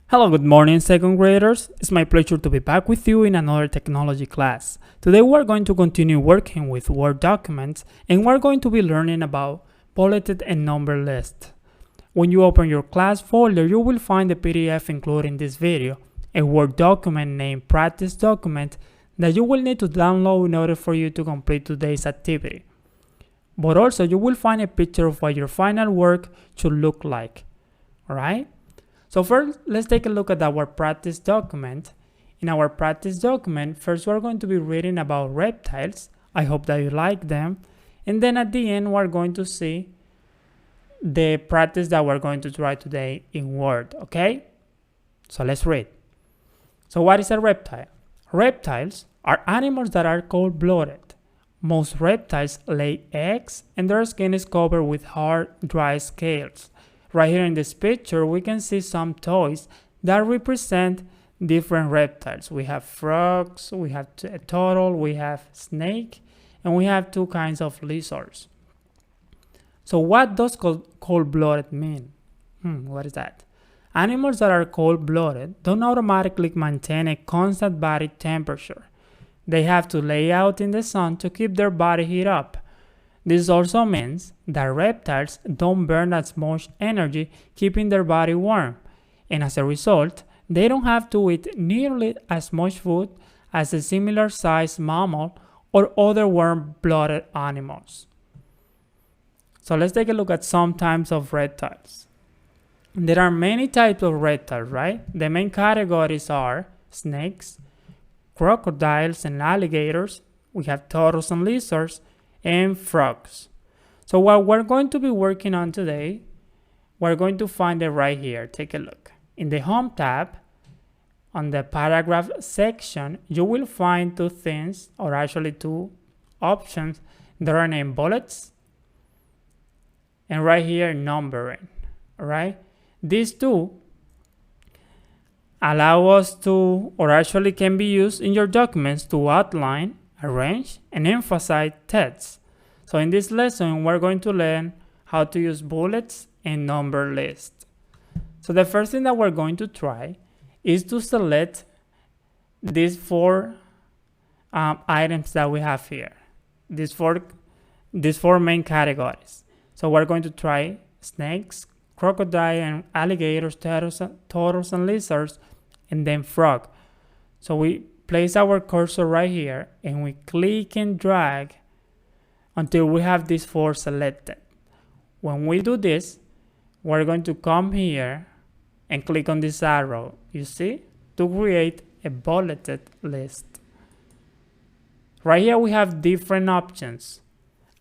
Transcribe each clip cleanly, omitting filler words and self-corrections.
Hello, good morning, second graders. It's my pleasure to be back with you in another technology class. Today we're going to continue working with Word documents and we're going to be learning about bulleted and number list. When you open your class folder, you will find the PDF included in this video, a Word document named Practice Document that you will need to download in order for you to complete today's activity. But also you will find a picture of what your final work should look like. Alright? So first, let's take a look at our practice document. In our practice document, first we're going to be reading about reptiles. I hope that you like them. And then at the end, we're going to see the practice that we're going to try today in Word, okay? So let's read. So what is a reptile? Reptiles are animals that are cold-blooded. Most reptiles lay eggs and their skin is covered with hard, dry scales. Right here in this picture, we can see some toys that represent different reptiles. We have frogs, we have a turtle, we have snake, and we have two kinds of lizards. So what does cold-blooded mean? What is that? Animals that are cold-blooded don't automatically maintain a constant body temperature. They have to lay out in the sun to keep their body heat up. This also means that reptiles don't burn as much energy keeping their body warm, and as a result, they don't have to eat nearly as much food as a similar sized mammal or other warm-blooded animals. So let's take a look at some types of reptiles. There are many types of reptiles, right? The main categories are snakes, crocodiles and alligators, we have turtles and lizards, and frogs. So what we're going to be working on today, we're going to find it right here. Take a look. In the Home tab, on the paragraph section, you will find two things, or actually two options that are named bullets, and right here, numbering, all right? These two allow us to, or actually can be used in your documents to outline, arrange, and emphasize text. So in this lesson, we're going to learn how to use bullets and number lists. So the first thing that we're going to try is to select these four items that we have here. These four main categories. So we're going to try snakes, crocodile and alligators, turtles and lizards, and then frog. So we place our cursor right here and we click and drag until we have these four selected. When we do this, we're going to come here and click on this arrow, you see, to create a bulleted list. Right here we have different options.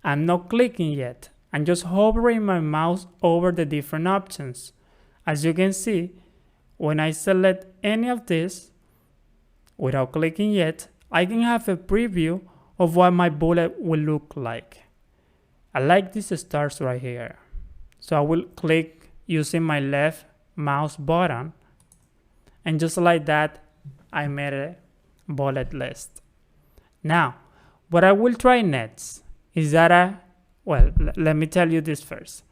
I'm not clicking yet. I'm just hovering my mouse over the different options. As you can see, when I select any of this, without clicking yet, I can have a preview of what my bullet will look like. I like these stars right here. So I will click using my left mouse button, and just like that, I made a bullet list. Now, what I will try next is that let me tell you this first.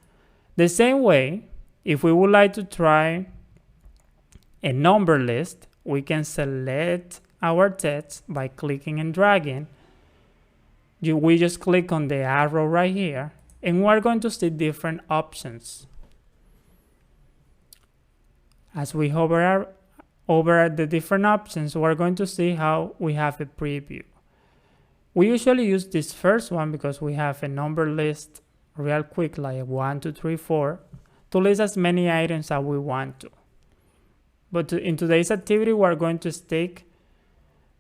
The same way, if we would like to try a number list, we can select our text by clicking and dragging. We just click on the arrow right here, and we're going to see different options. As we hover over the different options, we're going to see how we have a preview. We usually use this first one because we have a number list real quick, like 1, 2, 3, 4, to list as many items as we want to. But in today's activity, we're going to stick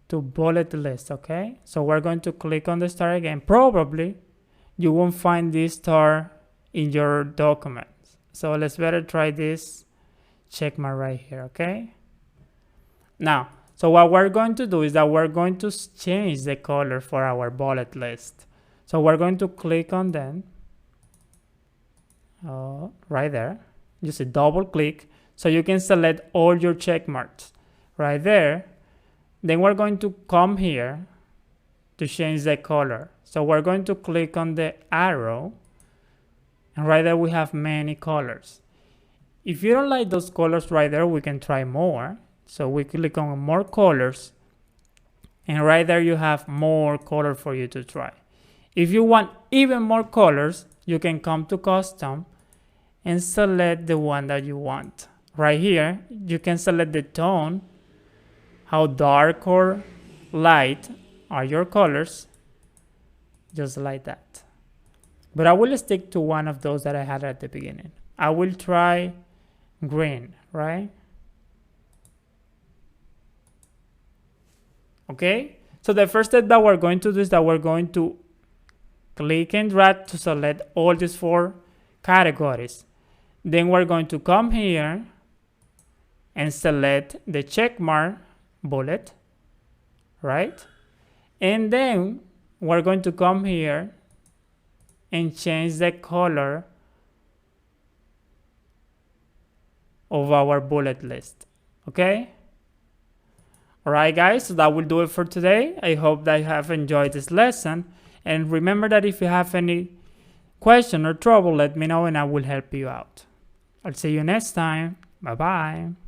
to bullet list, okay? So we're going to click on the star again. Probably you won't find this star in your document. So let's better try this check mark right here, okay? Now, so what we're going to do is that we're going to change the color for our bullet list. So we're going to click on them, right there. Just a double click, so you can select all your check marks right there. Then we're going to come here to change the color. So we're going to click on the arrow, and right there we have many colors. If you don't like those colors right there, we can try more. So we click on more colors, and right there you have more color for you to try. If you want even more colors, you can come to custom and select the one that you want. Right here, you can select the tone, how dark or light are your colors, just like that. But I will stick to one of those that I had at the beginning. I will try green, right? Okay, so the first step that we're going to do is that we're going to click and drag to select all these 4 categories. Then we're going to come here and select the check mark bullet, right? And then we're going to come here and change the color of our bullet list, okay? Alright guys, so that will do it for today. I hope that you have enjoyed this lesson. And remember that if you have any question or trouble, let me know and I will help you out. I'll see you next time. Bye bye.